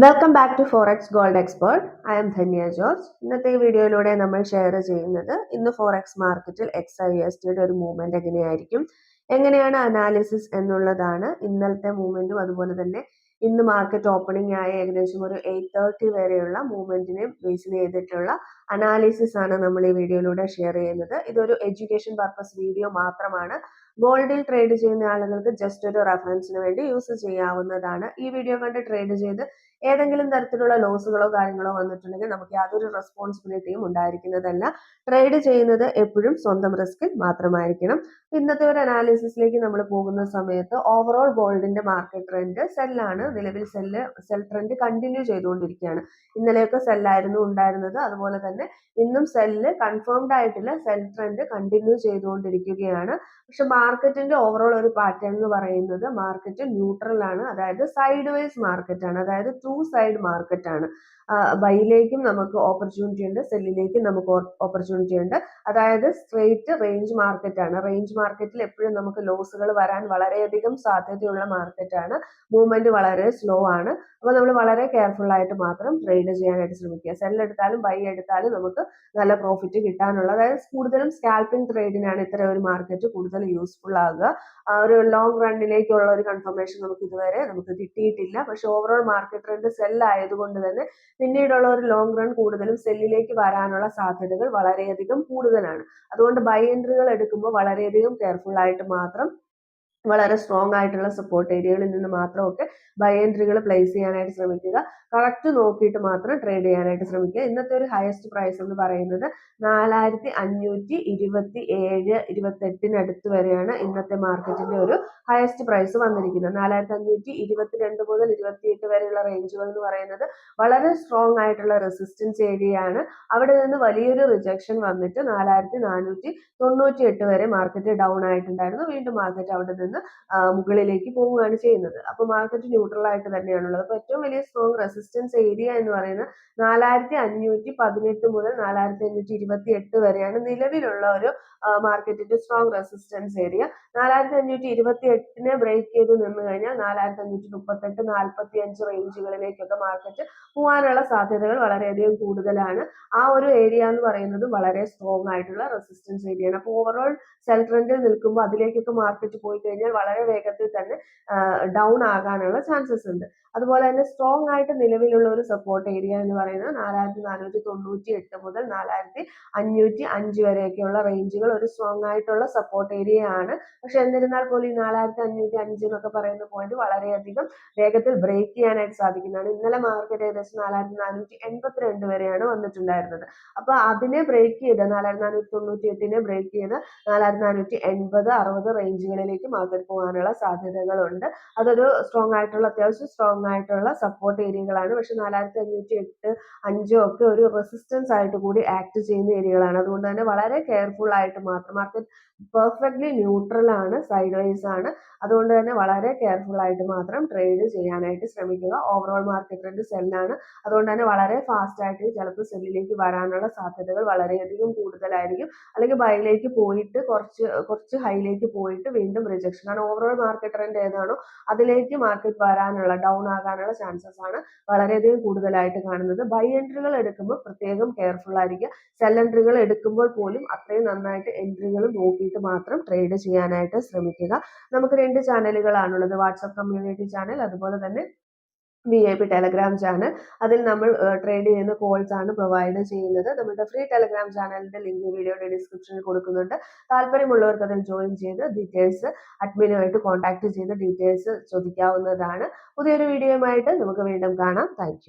Welcome back to forex gold expert. I'm Dhanya George. ഇന്നത്തെ വീഡിയോയിലൂടെ നമ്മൾ ഷെയർ ചെയ്യുന്നത് ഇന്ന് ഫോറക്സ് മാർക്കറ്റിൽ XIUSD ഒരു മൂവ്മെന്റ് എങ്ങനെയാണ് അനാലിസിസ് എന്നുള്ളതാണ്. ഇന്നലത്തെ മൂവ്മെന്റും അതുപോലെ തന്നെ ഇന്ന് മാർക്കറ്റ് ഓപ്പണിംഗ് ആയ ഏകദേശം ഒരു 8:30 വരെയുള്ള മൂവ്മെന്റിനെ ബേസ് ചെയ്തിട്ടുള്ള അനാലിസിസ് ആണ് നമ്മൾ ഈ വീഡിയോയിലൂടെ ഷെയർ ചെയ്യുന്നത്. ഇതൊരു എഡ്യൂക്കേഷൻ പർപ്പസ് വീഡിയോ മാത്രമാണ്. ഗോൾഡിൽ ട്രേഡ് ചെയ്യുന്ന ആളുകൾക്ക് ജസ്റ്റ് ഒരു റെഫറൻസിന് വേണ്ടി യൂസ് ചെയ്യാവുന്നതാണ്. ഈ വീഡിയോ കണ്ട് ട്രേഡ് ചെയ്ത് ഏതെങ്കിലും തരത്തിലുള്ള ലോസുകളോ കാര്യങ്ങളോ വന്നിട്ടുണ്ടെങ്കിൽ നമുക്ക് യാതൊരു റെസ്പോൺസിബിലിറ്റിയും ഉണ്ടായിരിക്കുന്നതല്ല. ട്രേഡ് ചെയ്യുന്നത് എപ്പോഴും സ്വന്തം റിസ്കിൽ മാത്രമായിരിക്കണം. ഇന്നത്തെ ഒരു അനാലിസിസിലേക്ക് നമ്മൾ പോകുന്ന സമയത്ത് ഓവറോൾ ഗോൾഡിന്റെ മാർക്കറ്റ് ട്രെൻഡ് സെല്ലാണ്. നിലവിൽ സെൽ ട്രെൻഡ് കണ്ടിന്യൂ ചെയ്തുകൊണ്ടിരിക്കുകയാണ്. ഇന്നലെയൊക്കെ സെല്ലായിരുന്നു ഉണ്ടായിരുന്നത്. അതുപോലെ തന്നെ ഇന്നും സെല്ല് കൺഫേംഡ് ആയിട്ടില്ല. സെൽ ട്രെൻഡ് കണ്ടിന്യൂ ചെയ്തുകൊണ്ടിരിക്കുകയാണ്. പക്ഷെ മാർക്കറ്റിന്റെ ഓവറോൾ ഒരു പാറ്റേൺ എന്ന് പറയുന്നത് മാർക്കറ്റ് ന്യൂട്രൽ ആണ്, അതായത് സൈഡ് വൈസ് മാർക്കറ്റ് ആണ്, അതായത് ടു സൈഡ് മാർക്കറ്റ് ആണ്. ബൈയിലേക്കും നമുക്ക് ഓപ്പർച്യൂണിറ്റി ഉണ്ട്, സെല്ലിലേക്കും നമുക്ക് ഓപ്പർച്യൂണിറ്റി ഉണ്ട്. അതായത് സ്ട്രേറ്റ് റേഞ്ച് മാർക്കറ്റ് ആണ്. റേഞ്ച് മാർക്കറ്റിൽ എപ്പോഴും നമുക്ക് ലോസുകൾ വരാൻ വളരെയധികം സാധ്യതയുള്ള മാർക്കറ്റ് ആണ്. മൂവ്മെന്റ് വളരെ സ്ലോ ആണ്. അപ്പോൾ നമ്മൾ വളരെ കെയർഫുൾ ആയിട്ട് മാത്രം ട്രേഡ് ചെയ്യാനായിട്ട് ശ്രമിക്കുക. സെൽ എടുത്താലും ബൈ എടുത്താലും നമുക്ക് നല്ല പ്രോഫിറ്റ് കിട്ടാനുള്ള, അതായത് കൂടുതലും സ്കാൽപ്പിംഗ് ട്രേഡിനാണ് ഇത്തരം ഒരു മാർക്കറ്റ് കൂടുതൽ യൂസ്ഫുൾ ആകുക. ഒരു ലോങ് റണ്ണിലേക്കുള്ള ഒരു കൺഫർമേഷൻ നമുക്ക് കിട്ടിയിട്ടില്ല. പക്ഷെ ഓവറോൾ മാർക്കറ്റ് ട്രെൻഡ് സെൽ ആയതുകൊണ്ട് തന്നെ പിന്നീടുള്ള ഒരു ലോങ് റൺ കൂടുതലും സെല്ലിലേക്ക് വരാനുള്ള സാധ്യതകൾ വളരെയധികം കൂടുതലാണ്. അതുകൊണ്ട് ബൈ എൻട്രികൾ എടുക്കുമ്പോൾ വളരെയധികം കെയർഫുൾ ആയിട്ട് മാത്രം, വളരെ സ്ട്രോങ് ആയിട്ടുള്ള സപ്പോർട്ട് ഏരിയകളിൽ നിന്ന് മാത്രമൊക്കെ ബൈ എൻട്രികൾ പ്ലേസ് ചെയ്യാനായിട്ട് ശ്രമിക്കുക. കറക്റ്റ് നോക്കിയിട്ട് മാത്രം ട്രേഡ് ചെയ്യാനായിട്ട് ശ്രമിക്കുക. ഇന്നത്തെ ഒരു ഹയസ്റ്റ് പ്രൈസ് എന്ന് പറയുന്നത് 4527-28 വരെയാണ് ഇന്നത്തെ മാർക്കറ്റിന്റെ ഒരു ഹയസ്റ്റ് പ്രൈസ് വന്നിരിക്കുന്നത്. 4522 മുതൽ 28 വരെയുള്ള റേഞ്ചുകൾ എന്ന് പറയുന്നത് വളരെ സ്ട്രോങ് ആയിട്ടുള്ള റെസിസ്റ്റൻസ് ഏരിയയാണ്. അവിടെ നിന്ന് വലിയൊരു റിജക്ഷൻ വന്നിട്ട് 4498 വരെ മാർക്കറ്റ് ഡൗൺ ആയിട്ടുണ്ടായിരുന്നു. വീണ്ടും മാർക്കറ്റ് അവിടെ നിന്ന് മുകളിലേക്ക് പോവുകയാണ് ചെയ്യുന്നത്. അപ്പൊ മാർക്കറ്റ് ന്യൂട്രൽ ആയിട്ട് തന്നെയാണുള്ളത്. അപ്പൊ ഏറ്റവും വലിയ സ്ട്രോങ് റെസിസ്റ്റൻസ് ഏരിയ എന്ന് പറയുന്നത് 4518 മുതൽ 4528 വരെയാണ് നിലവിലുള്ള ഒരു മാർക്കറ്റിന്റെ സ്ട്രോങ് റെസിസ്റ്റൻസ് ഏരിയ. 4528 ബ്രേക്ക് ചെയ്ത് നിന്ന് കഴിഞ്ഞാൽ 4538, 45 റേഞ്ചുകളിലേക്കൊക്കെ മാർക്കറ്റ് പോകാനുള്ള സാധ്യതകൾ വളരെയധികം കൂടുതലാണ്. ആ ഒരു ഏരിയ എന്ന് പറയുന്നത് വളരെ സ്ട്രോങ് ആയിട്ടുള്ള റെസിസ്റ്റൻസ് ഏരിയയാണ്. അപ്പോൾ ഓവറോൾ സെൽ ട്രെൻഡിൽ നിൽക്കുമ്പോൾ അതിലേക്കൊക്കെ മാർക്കറ്റ് പോയി കഴിഞ്ഞാൽ വളരെ വേഗത്തിൽ തന്നെ ഡൗൺ ആകാനുള്ള ചാൻസസ് ഉണ്ട്. അതുപോലെ തന്നെ സ്ട്രോങ് ആയിട്ട് നിലവിലുള്ള ഒരു സപ്പോർട്ട് ഏരിയ എന്ന് പറയുന്നത് 4498 മുതൽ 4505 വരെയൊക്കെയുള്ള റേഞ്ചുകൾ ഒരു സ്ട്രോങ് ആയിട്ടുള്ള സപ്പോർട്ട് ഏരിയ ആണ്. പക്ഷെ എന്നിരുന്നാൽ പോലും ഈ 4505 എന്നൊക്കെ പറയുന്ന പോയിന്റ് വളരെയധികം വേഗത്തിൽ ബ്രേക്ക് ചെയ്യാനായിട്ട് സാധിക്കുന്നതാണ്. ഇന്നലെ മാർക്കറ്റ് ഏകദേശം 4482 വരെയാണ് വന്നിട്ടുണ്ടായിരുന്നത്. അപ്പൊ അതിനെ ബ്രേക്ക് ചെയ്ത് 4498 ബ്രേക്ക് ചെയ്ത് 4480, 60 റേഞ്ചുകളിലേക്ക് മാർക്കറ്റ് പോകാനുള്ള സാധ്യതകളുണ്ട്. അതൊരു അത്യാവശ്യം സ്ട്രോങ് ആയിട്ടുള്ള സപ്പോർട്ട് ഏരിയകളാണ്. പക്ഷെ 4508, 5 ഒക്കെ ഒരു റെസിസ്റ്റൻസ് ആയിട്ട് കൂടി ആക്ട് ചെയ്യുന്ന ഏരിയകളാണ്. അതുകൊണ്ട് തന്നെ വളരെ കെയർഫുൾ ആയിട്ട് മാത്രം, മാർക്കറ്റ് പെർഫെക്റ്റ്ലി ന്യൂട്രൽ ആണ്, സൈഡ് വൈസ് ആണ്. അതുകൊണ്ട് തന്നെ വളരെ കെയർഫുൾ ആയിട്ട് മാത്രം ട്രേഡ് ചെയ്യാനായിട്ട് ശ്രമിക്കുക. ഓവറോൾ മാർക്കറ്റ് ട്രെൻഡ് സെല്ലാണ്. അതുകൊണ്ട് തന്നെ വളരെ ഫാസ്റ്റ് ആയിട്ട് ചിലപ്പോൾ സെല്ലിലേക്ക് വരാനുള്ള സാധ്യതകൾ വളരെയധികം കൂടുതലായിരിക്കും. അല്ലെങ്കിൽ ബൈയിലേക്ക് പോയിട്ട് കുറച്ച് ഹൈയിലേക്ക് പോയിട്ട് വീണ്ടും റിജക്ഷൻ. കാരണം ഓവറോൾ മാർക്കറ്റ് ട്രെൻഡ് ഏതാണോ അതിലേക്ക് മാർക്കറ്റ് വരാനുള്ള, ഡൗൺ ആകാനുള്ള ചാൻസസ് ആണ് വളരെയധികം കൂടുതലായിട്ട് കാണുന്നത്. ബൈ എൻട്രികൾ എടുക്കുമ്പോൾ പ്രത്യേകം കെയർഫുൾ ആയിരിക്കുക. സെൽ എൻട്രികൾ എടുക്കുമ്പോൾ പോലും അത്രയും നന്നായിട്ട് എൻട്രികൾ നോക്കിയിട്ട് മാത്രം ട്രേഡ് ചെയ്യാനായിട്ട് ശ്രമിക്കുക. നമുക്ക് 2 ചാനലുകളാണുള്ളത്, വാട്സ്ആപ്പ് കമ്മ്യൂണിറ്റി ചാനൽ, അതുപോലെ തന്നെ VIP ടെലഗ്രാം ചാനൽ. അതിൽ നമ്മൾ ട്രേഡ് ചെയ്യുന്ന കോൾസ് ആണ് പ്രൊവൈഡ് ചെയ്യുന്നത്. നമ്മുടെ ഫ്രീ ടെലഗ്രാം ചാനലിന്റെ ലിങ്ക് വീഡിയോയുടെ ഡിസ്ക്രിപ്ഷനിൽ കൊടുക്കുന്നുണ്ട്. താല്പര്യമുള്ളവർക്ക് അതിൽ ജോയിൻ ചെയ്ത് ഡീറ്റെയിൽസ് അഡ്മിനുമായിട്ട് കോൺടാക്ട് ചെയ്ത് ഡീറ്റെയിൽസ് ചോദിക്കാവുന്നതാണ്. പുതിയൊരു വീഡിയോയുമായിട്ട് നമുക്ക് വീണ്ടും കാണാം. താങ്ക്